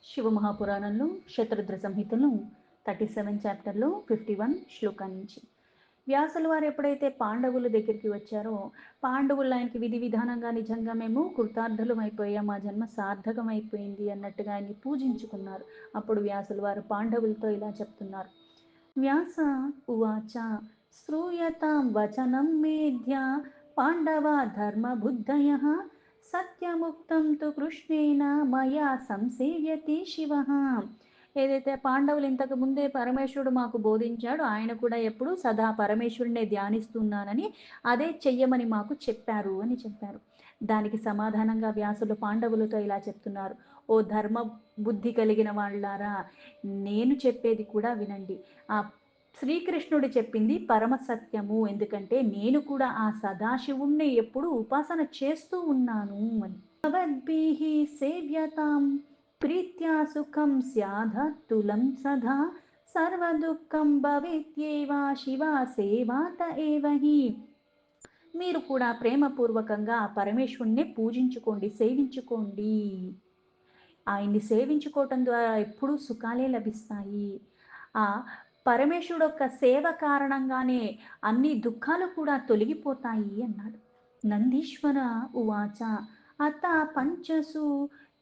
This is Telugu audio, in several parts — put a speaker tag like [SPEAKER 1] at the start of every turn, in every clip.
[SPEAKER 1] శివమహాపురాణంలో శతరుద్ర సంహితలో 37 చాప్టర్లో 51 శ్లోకం నుంచి వ్యాసుల వారు ఎప్పుడైతే పాండవుల దగ్గరికి వచ్చారో పాండవులు ఆయనకి విధి విధానంగా నిజంగా మేము కృతార్థులం అయిపోయాం, మా జన్మ సార్థకం అయిపోయింది అన్నట్టుగా ఆయన్ని పూజించుకున్నారు. అప్పుడు వ్యాసుల వారు పాండవులతో ఇలా చెప్తున్నారు. వ్యాస ఉవాచ శ్రూయతాం వచనం మేధ్య పాండవ ధర్మబుద్ధయ సత్యముక్తం తు కృష్ణేన మయా సంసేవ్యతి శివ. ఏదైతే పాండవులు ఇంతకు ముందే పరమేశ్వరుడు మాకు బోధించాడు, ఆయన కూడా ఎప్పుడు సదా పరమేశ్వరునే ధ్యానిస్తున్నానని అదే చెయ్యమని మాకు చెప్పారు అని చెప్పారు. దానికి సమాధానంగా వ్యాసులు పాండవులతో ఇలా చెప్తున్నారు. ఓ ధర్మ బుద్ధి కలిగిన వాళ్ళారా, నేను చెప్పేది కూడా వినండి. ఆ శ్రీకృష్ణుడు చెప్పింది పరమ సత్యము, ఎందుకంటే నేను కూడా ఆ సదాశివుణ్ణి ఎప్పుడు ఉపాసన చేస్తూ ఉన్నాను అని. భవద్భిః సేవ్యతాం ప్రీత్యా సుఖం స్యాదతులం సదా సర్వదుఃఖం భవేత్యేవ శివ సేవాత ఏవహి. మీరు కూడా ప్రేమపూర్వకంగా ఆ పరమేశ్వరుణ్ణి పూజించుకోండి, సేవించుకోండి. ఆయన్ని సేవించుకోవటం ద్వారా ఎప్పుడూ సుఖాలే లభిస్తాయి. ఆ పరమేశ్వరుడు యొక్క సేవ కారణంగానే అన్ని దుఃఖాలు కూడా తొలగిపోతాయి అన్నాడు. నందీశ్వర ఉవాచ అత పంచసు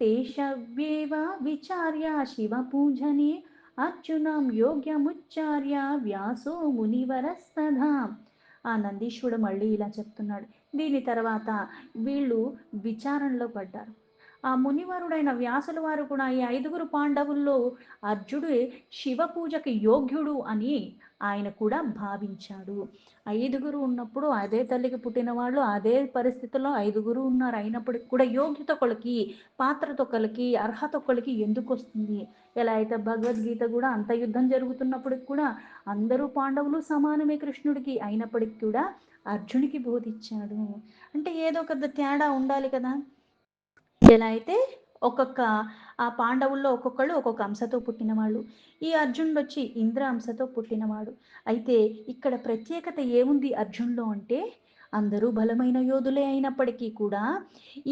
[SPEAKER 1] తేషవ్యేవ విచార్య శివపూజనే అర్జునం యోగ్యముచ్చార్య వ్యాసో మునివరస్తథా. ఆ నందీశ్వరుడు మళ్ళీ ఇలా చెప్తున్నాడు. దీని తర్వాత వీళ్ళు విచారణలో పడ్డారు. ఆ మునివరుడైన వ్యాసుల వారు కూడా ఈ 5గురు పాండవుల్లో అర్జునుడు శివ పూజకి యోగ్యుడు అని ఆయన కూడా భావించాడు. 5గురు ఉన్నప్పుడు అదే తల్లికి పుట్టిన వాళ్ళు అదే పరిస్థితుల్లో 5గురు ఉన్నారు. అయినప్పటికీ కూడా యోగ్యత ఒకళ్ళకి, పాత్రత ఒకళ్ళకి, అర్హత ఒకళ్ళకి ఎందుకు వస్తుంది? ఎలా అయితే భగవద్గీత కూడా అంత యుద్ధం జరుగుతున్నప్పటికి కూడా అందరూ పాండవులు సమానమే కృష్ణుడికి, అయినప్పటికీ కూడా అర్జునికి బోధించాడు. అంటే ఏదో ఒక తేడా ఉండాలి కదా. ఎలా అయితే ఒక్కొక్క ఆ పాండవుల్లో ఒక్కొక్కళ్ళు ఒక్కొక్క అంశతో పుట్టినవాళ్ళు. ఈ అర్జునుడు వచ్చి ఇంద్ర అంశతో పుట్టినవాడు. అయితే ఇక్కడ ప్రత్యేకత ఏముంది అర్జునులో అంటే, అందరూ బలమైన యోధులే అయినప్పటికీ కూడా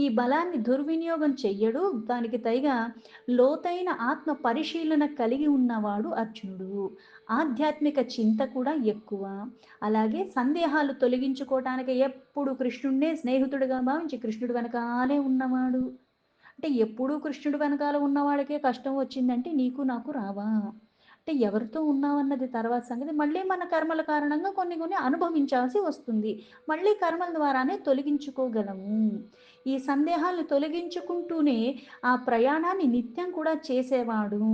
[SPEAKER 1] ఈ బలాన్ని దుర్వినియోగం చెయ్యడు. దానికి పైగా లోతైన ఆత్మ పరిశీలన కలిగి ఉన్నవాడు అర్జునుడు. ఆధ్యాత్మిక చింత కూడా ఎక్కువ. అలాగే సందేహాలు తొలగించుకోవటానికి ఎప్పుడు కృష్ణుడినే స్నేహితుడిగా భావించి కృష్ణుడి వెనకాలే ఉన్నవాడు. అంటే ఎప్పుడూ కృష్ణుడి వెనకాల ఉన్నవాడికే కష్టం వచ్చిందంటే నీకు నాకు రావా? అంటే ఎవరితో ఉన్నావన్నది తర్వాత సంగతి. మళ్ళీ మన కర్మల కారణంగా కొన్ని కొన్ని అనుభవించాల్సి వస్తుంది. మళ్ళీ కర్మల ద్వారానే తొలగించుకోగలము. ఈ సందేహాలను తొలగించుకుంటూనే ఆ ప్రయాణాన్ని నిత్యం కూడా చేసేవాడు.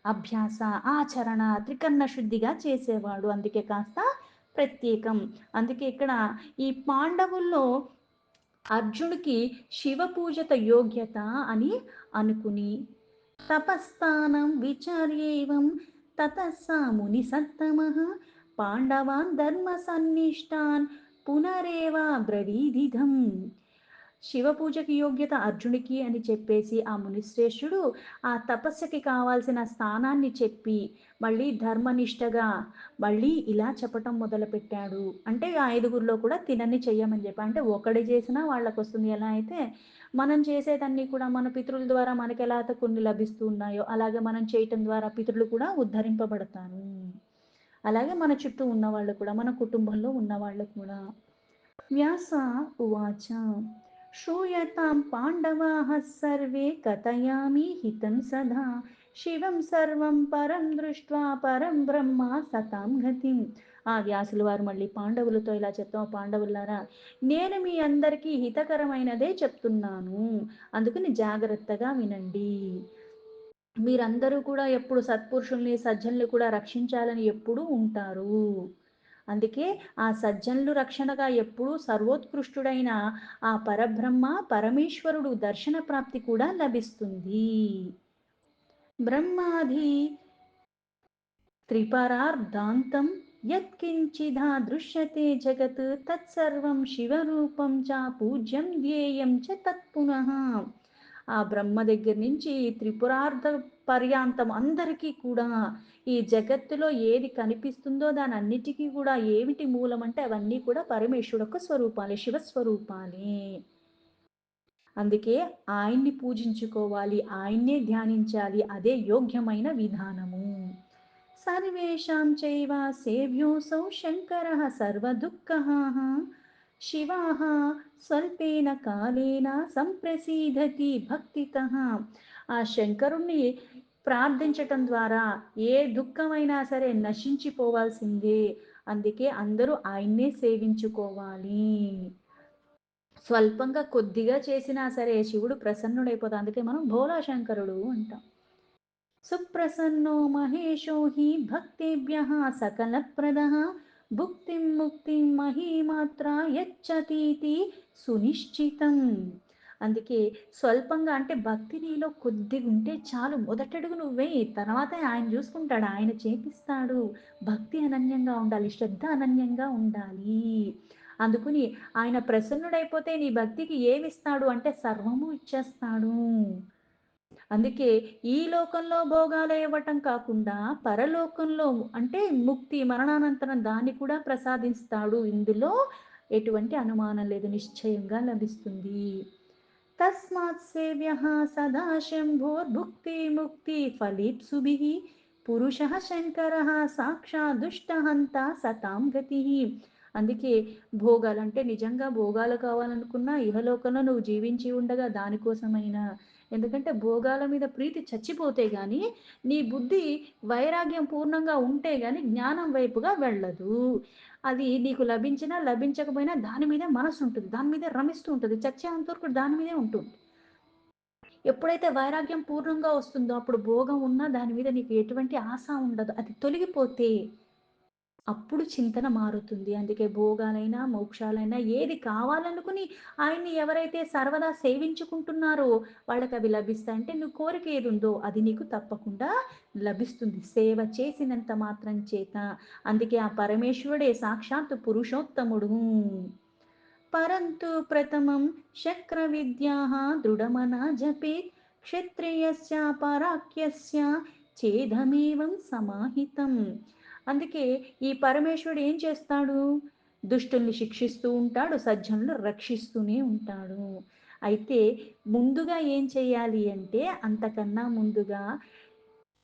[SPEAKER 1] అభ్యాస, ఆచరణ త్రికరణ శుద్ధిగా చేసేవాడు. అందుకే కాస్త ప్రత్యేకం. అందుకే ఇక్కడ ఈ పాండవుల్లో అర్జునుడికి శివ పూజత యోగ్యత అని అనుకుని తపస్థానం విచార్యేవం తతస్సా ముని సత్తమః పాండవాన్ ధర్మ సన్నిష్టాన్ పునరేవ బ్రవీదిధం. శివ పూజకి యోగ్యత అర్జునికి అని చెప్పేసి ఆ మునిశ్రేష్ఠుడు ఆ తపస్సుకి కావాల్సిన స్థానాన్ని చెప్పి మళ్ళీ ధర్మనిష్టగా మళ్ళీ ఇలా చెప్పటం మొదలుపెట్టాడు. అంటే ఆ 5గురిలో కూడా తినని చెయ్యమని చెప్పి, అంటే ఒకటి చేసినా వాళ్ళకు వస్తుంది. ఎలా అయితే మనం చేసేదన్నీ కూడా మన పితృల ద్వారా మనకి ఎలా అయితే కొన్ని లభిస్తూ ఉన్నాయో అలాగే మనం చేయటం ద్వారా పితృలు కూడా ఉద్ధరింపబడతారు. అలాగే మన చుట్టూ ఉన్నవాళ్ళు కూడా, మన కుటుంబంలో ఉన్నవాళ్ళు కూడా. వ్యాస ఉవాచ श्रूयतां पाण्डवाः सर्वे कथयामि हितं सदा శివం సర్వం పరం దృష్ట్వా పరం బ్రహ్మ సతాం గతిం. ఆ వ్యాసుల వారు మళ్ళీ పాండవులతో ఇలా చెప్తాం. పాండవులారా, నేను మీ అందరికీ హితకరమైనదే చెప్తున్నాను, అందుకని జాగ్రత్తగా వినండి. మీరందరూ కూడా ఎప్పుడు సత్పురుషుల్ని సజ్జనుల్ని కూడా రక్షించాలని ఎప్పుడూ ఉంటారు. అందుకే ఆ సజ్జనులు రక్షణగా ఎప్పుడూ సర్వోత్కృష్టుడైన ఆ పరబ్రహ్మ పరమేశ్వరుడు దర్శన ప్రాప్తి కూడా లభిస్తుంది. బ్రహ్మాది త్రిపరార్ధాంతం యత్కించిదా దృశ్యతే జగత్ తత్సర్వం శివరూపం చ పూజ్యం ధ్యేయం చ తత్పునః. ఆ బ్రహ్మ దగ్గర నుంచి త్రిపురార్ధ పర్యాంతం అందరికీ కూడా ఈ జగత్తులో ఏది కనిపిస్తుందో దాని అన్నిటికీ కూడా ఏమిటి మూలం అంటే అవన్నీ కూడా పరమేశ్వరుడు యొక్క స్వరూపాలే, శివస్వరూపాలే. అందుకే ఆయన్ని పూజించుకోవాలి, ఆయన్నే ధ్యానించాలి. అదే యోగ్యమైన విధానము. సర్వేషాం చైవ సేవ్యోऽసౌ శంకరः సర్వదుఃఖహాః శివాః స్వల్పేన కాలేన సంప్రసీదతి భక్తితః. ఆ శంకరుణ్ణి ప్రార్థించటం ద్వారా ఏ దుఃఖమైనా సరే నశించిపోవాల్సిందే. అందుకే అందరూ ఆయన్నే సేవించుకోవాలి. స్వల్పంగా కొద్దిగా చేసినా సరే శివుడు ప్రసన్నుడైపోతాడు. అందుకే మనం భోలా శంకరుడు అంటాం. సుప్రసన్నో మహేశో హి భక్తేభ్యః సకలప్రదః భుక్తిం ముక్తిం మహీమాత్ర యచ్చతీతి సునిశ్చితం. అందుకే స్వల్పంగా అంటే భక్తి నీలో కొద్దిగా ఉంటే చాలు. మొదటడుగు నువ్వే, తర్వాత ఆయన చూసుకుంటాడు, ఆయన చేపిస్తాడు. భక్తి అనన్యంగా ఉండాలి, శ్రద్ధ అనన్యంగా ఉండాలి. అందుకుని ఆయన ప్రసన్నుడైపోతే నీ భక్తికి ఏమిస్తాడు అంటే సర్వము ఇచ్చేస్తాడు. అందుకే ఈ లోకంలో భోగాలు ఇవ్వటం కాకుండా పరలోకంలో అంటే ముక్తి మరణానంతరం దాన్ని కూడా ప్రసాదిస్తాడు. ఇందులో ఎటువంటి అనుమానం లేదు, నిశ్చయంగా లభిస్తుంది. తస్మాత్ సేవ్యః సదా శంభోర్భుక్తి ముక్తి ఫలీప్సుభిః పురుషः శంకరः సాక్షాత్ దుష్టహంత సతాం గతిః. అందుకే భోగాలంటే నిజంగా భోగాలు కావాలనుకున్నా ఇహలోకంలో నువ్వు జీవించి ఉండగా దానికోసమైనా, ఎందుకంటే భోగాల మీద ప్రీతి చచ్చిపోతే గాని నీ బుద్ధి వైరాగ్యం పూర్ణంగా ఉంటే గాని జ్ఞానం వైపుగా వెళ్ళదు. అది నీకు లభించినా లభించకపోయినా దాని మీదే మనసు ఉంటుంది, దాని మీదే రమిస్తూ ఉంటుంది, చచ్చేంత వరకు దాని మీదే ఉంటుంది. ఎప్పుడైతే వైరాగ్యం పూర్ణంగా వస్తుందో అప్పుడు భోగం ఉన్నా దాని మీద నీకు ఎటువంటి ఆశ ఉండదు. అది తొలగిపోతే అప్పుడు చింతన మారుతుంది. అందుకే భోగాలైనా, మోక్షాలైనా ఏది కావాలనుకుని ఆయన్ని ఎవరైతే సర్వదా సేవించుకుంటున్నారో వాళ్ళకవి లభిస్తాయి. అంటే నువ్వు కోరిక ఏదుందో అది నీకు తప్పకుండా లభిస్తుంది సేవ చేసినంత మాత్రం చేత. అందుకే ఆ పరమేశ్వరుడే సాక్షాత్తు పురుషోత్తముడు. పరంతు ప్రథమం శక్ర విద్యాః దృఢమనా జపేత్ క్షత్రియస్య పరాక్యస్య చేదమేవం సమాహితం. అందుకే ఈ పరమేశ్వరుడు ఏం చేస్తాడు? దుష్టుల్ని శిక్షిస్తూ ఉంటాడు, సజ్జనులు రక్షిస్తూనే ఉంటాడు. అయితే ముందుగా ఏం చేయాలి అంటే అంతకన్నా ముందుగా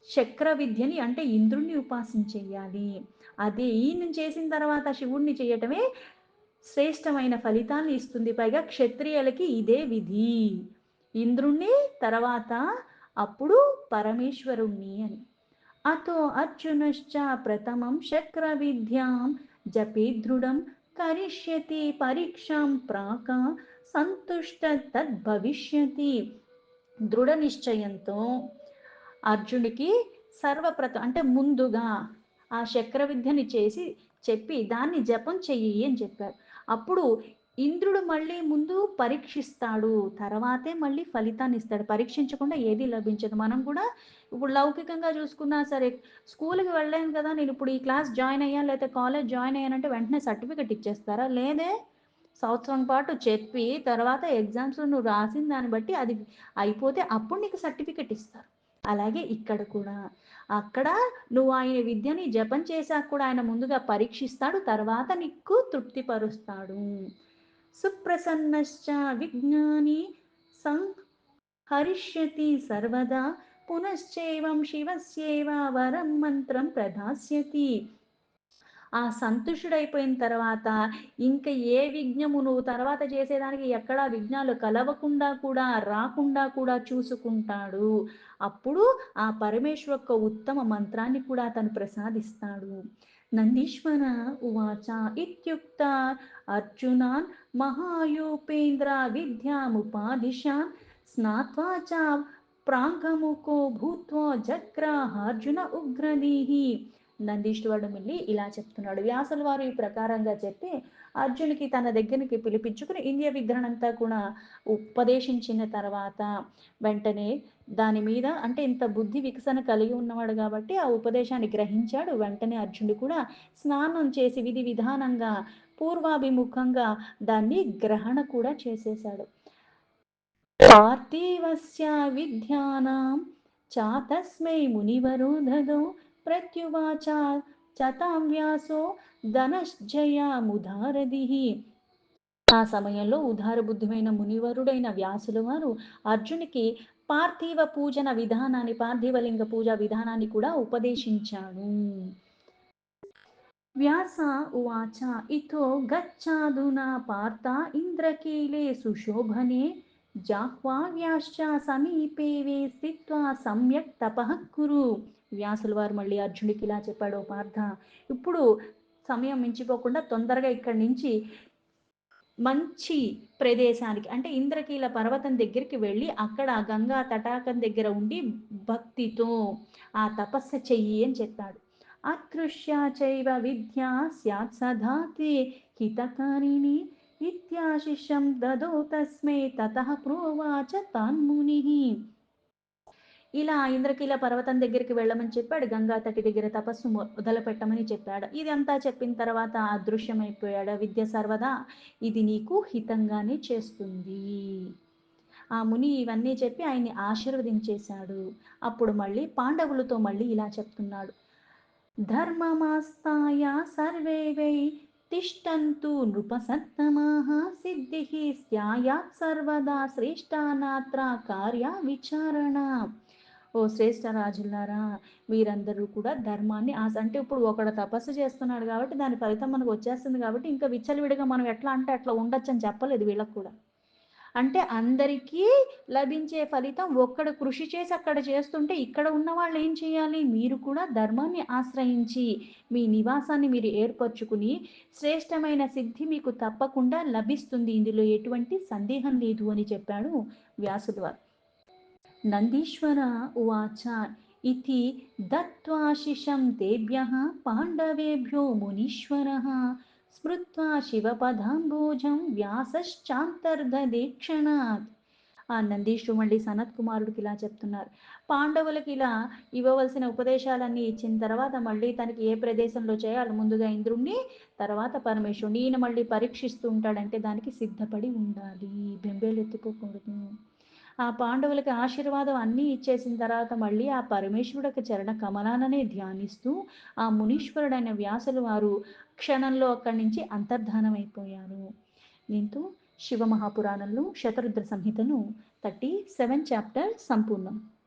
[SPEAKER 1] చక్ర విద్యని అంటే ఇంద్రుణ్ణి ఉపాసించేయాలి. అదే ఈయన చేసిన తర్వాత శివుణ్ణి చేయటమే శ్రేష్టమైన ఫలితాన్ని ఇస్తుంది. పైగా క్షత్రియులకి ఇదే విధి. ఇంద్రుణ్ణి తర్వాత అప్పుడు పరమేశ్వరుణ్ణి అని. అతో అర్జునశ్చ ప్రథమం శక్ర విద్యాం జపే దృఢం కరిష్యతి పరీక్షాం ప్రాక సంతుష్ట తద్భవిష్యతి. దృఢ నిశ్చయంతో అర్జునికి అంటే ముందుగా ఆ చక్ర విద్యని చేసి చెప్పి దాన్ని జపం చెయ్యి అని చెప్పారు. అప్పుడు ఇంద్రుడు మళ్ళీ ముందు పరీక్షిస్తాడు, తర్వాతే మళ్ళీ ఫలితాన్ని ఇస్తాడు. పరీక్షించకుండా ఏది లభించదు. మనం కూడా ఇప్పుడు లౌకికంగా చూసుకున్నా సరే, స్కూల్కి వెళ్ళాను కదా, నేను ఇప్పుడు ఈ క్లాస్ జాయిన్ అయ్యాను లేకపోతే కాలేజ్ జాయిన్ అయ్యానంటే వెంటనే సర్టిఫికెట్ ఇచ్చేస్తారా? లేదే. సంవత్సరం పాటు చెప్పి తర్వాత ఎగ్జామ్స్లో నువ్వు రాసిన దాన్ని బట్టి అది అయిపోతే అప్పుడు నీకు సర్టిఫికెట్ ఇస్తారు. అలాగే ఇక్కడ కూడా అక్కడ నువ్వు ఆయన విద్యని జపం చేశాక కూడా ఆయన ముందుగా పరీక్షిస్తాడు, తర్వాత నీకు తృప్తిపరుస్తాడు. సుప్రసన్నశ్చ విజ్ఞాని సంహరిష్యతి సర్వదా పునశ్చైవం శివస్యేవ వరం మంత్రం ప్రదాస్యతి. ఆ సంతుష్టుడైపోయిన తర్వాత ఇంకా ఏ విఘ్నము నువ్వు తర్వాత చేసేదానికి ఎక్కడా విఘ్నాలు కలవకుండా కూడా రాకుండా కూడా చూసుకుంటాడు. అప్పుడు ఆ పరమేశ్వర యొక్క ఉత్తమ మంత్రాన్ని కూడా తను ప్రసాదిస్తాడు. నందీశ్వర ఉవాచ ఇత్యుక్త అర్జునాన్ మహాయోపేంద్ర విద్యాముపాదిశాన్ స్నాత్వా చ ప్రాంగముఖో భూత్వా జగ్రాహార్జున ఉగ్రదీహి. నందీశ్వరుడు వెళ్ళి ఇలా చెప్తున్నాడు. వ్యాసుల వారు ఈ ప్రకారంగా చెప్పి అర్జునికి తన దగ్గరికి పిలిపించుకుని ఇంద్రియ విగ్రహణంతా కూడా ఉపదేశించిన తర్వాత వెంటనే దాని మీద అంటే ఇంత బుద్ధి వికసన కలిగి ఉన్నవాడు కాబట్టి ఆ ఉపదేశాన్ని గ్రహించాడు. వెంటనే అర్జునుడు కూడా స్నానం చేసి విధి విధానంగా పూర్వాభిముఖంగా దాన్ని గ్రహణ కూడా చేసేశాడు. పార్థివస్య విద్యానాం చాతస్మై మునివరో దదౌ ప్రత్యువాచ చతాం వ్యాసో ధనశ్జయ ముదారదిః. ఆ సమయంలో ఉదార బుద్ధిమైన మునివరుడైన వ్యాసుల వారు అర్జునికి పార్థివ పూజన విధానాన్ని, పార్థివలింగ పూజా విధానాన్ని కూడా ఉపదేశించాడు. వ్యాస ఉవాచ ఇతో గచ్చాధునా పార్థ ఇంద్రకీలే సుశోభనే జాహ్వావ్యాశ్చ సమీపే స్థిత్వా సమ్యక్ తపః కురు. వ్యాసుల వారు మళ్ళీ అర్జునుడికి ఇలా చెప్పాడు, "ఓ పార్థ, ఇప్పుడు సమయం మించిపోకుండా తొందరగా ఇక్కడి నుంచి మంచి ప్రదేశానికి అంటే ఇంద్రకీల పర్వతం దగ్గరికి వెళ్ళి అక్కడ ఆ గంగా తటాకం దగ్గర ఉండి భక్తితో ఆ తపస్సు చెయ్యి" అని చెప్పాడు. అదృశ్య చైవ విద్యా స్యాత్ సదా తే హితకారిణి ఇత్యాశిషం దదో తస్మై తతః ప్రోవాచ తాన్ముని. ఇలా ఇంద్రకీల పర్వతం దగ్గరికి వెళ్ళమని చెప్పాడు. గంగా తటి దగ్గర తపస్సు మొదలుపెట్టమని చెప్పాడు. ఇదంతా చెప్పిన తర్వాత అదృశ్యమైపోయాడు. విద్య సర్వదా ఇది నీకు హితంగానే చేస్తుంది. ఆ ముని ఇవన్నీ చెప్పి ఆయన్ని ఆశీర్వదించేశాడు. అప్పుడు మళ్ళీ పాండవులతో మళ్ళీ ఇలా చెప్తున్నాడు. ధర్మమాస్తాయ సర్వే వై తిష్టంతు నృపసత్తమాః సిద్ధిః స్యాయాత్ సర్వదా శ్రేష్ఠానాత్ర కార్య విచారణ. ఓ శ్రేష్ఠ రాజులారా, మీరందరూ కూడా ధర్మాన్ని అంటే ఇప్పుడు ఒకడు తపస్సు చేస్తున్నాడు కాబట్టి దాని ఫలితం మనకు వచ్చేస్తుంది కాబట్టి ఇంకా విచ్చలవిడిగా మనం ఎట్లా అంటే అట్లా ఉండొచ్చని చెప్పలేదు వీళ్ళకు కూడా. అంటే అందరికీ లభించే ఫలితం ఒక్కడు కృషి చేసి అక్కడ చేస్తుంటే ఇక్కడ ఉన్న వాళ్ళు ఏం చేయాలి? మీరు కూడా ధర్మాన్ని ఆశ్రయించి మీ నివాసాన్ని మీరు ఏర్పరచుకుని శ్రేష్టమైన సిద్ధి మీకు తప్పకుండా లభిస్తుంది. ఇందులో ఎటువంటి సందేహం లేదు అని చెప్పాడు వ్యాసుడు వారు. నందీశ్వర ఉవాచ ఇతి దత్వాశిషం తేభ్యః పాండవేభ్యో మునీశ్వరः స్మృత్వా శివపదాంబోజం వ్యాసశ్చాంతర్దధే క్షణాత్. ఆ నందీశ్వరుడు మళ్ళీ సనత్ కుమారుడికి ఇలా చెప్తున్నారు. పాండవులకి ఇలా ఇవ్వవలసిన ఉపదేశాలన్నీ ఇచ్చిన తర్వాత మళ్ళీ తనకి ఏ ప్రదేశంలో చేయాలి, ముందుగా ఇంద్రుణ్ణి, తర్వాత పరమేశ్వరుని. ఈయన మళ్ళీ పరీక్షిస్తూ ఉంటాడంటే దానికి సిద్ధపడి ఉండాలి, బెంబేలెత్తిపోకూడదు. ఆ పాండవులకి ఆశీర్వాదం అన్నీ ఇచ్చేసిన తర్వాత మళ్ళీ ఆ పరమేశ్వరుడికి చరణ కమలాననే ధ్యానిస్తూ ఆ మునీశ్వరుడైన వ్యాసులు వారు క్షణంలో అక్కడి నుంచి అంతర్ధానమైపోయారు. దీంతో శివ మహాపురాణంలో శతరుద్ర సంహితను 37 చాప్టర్ సంపూర్ణం.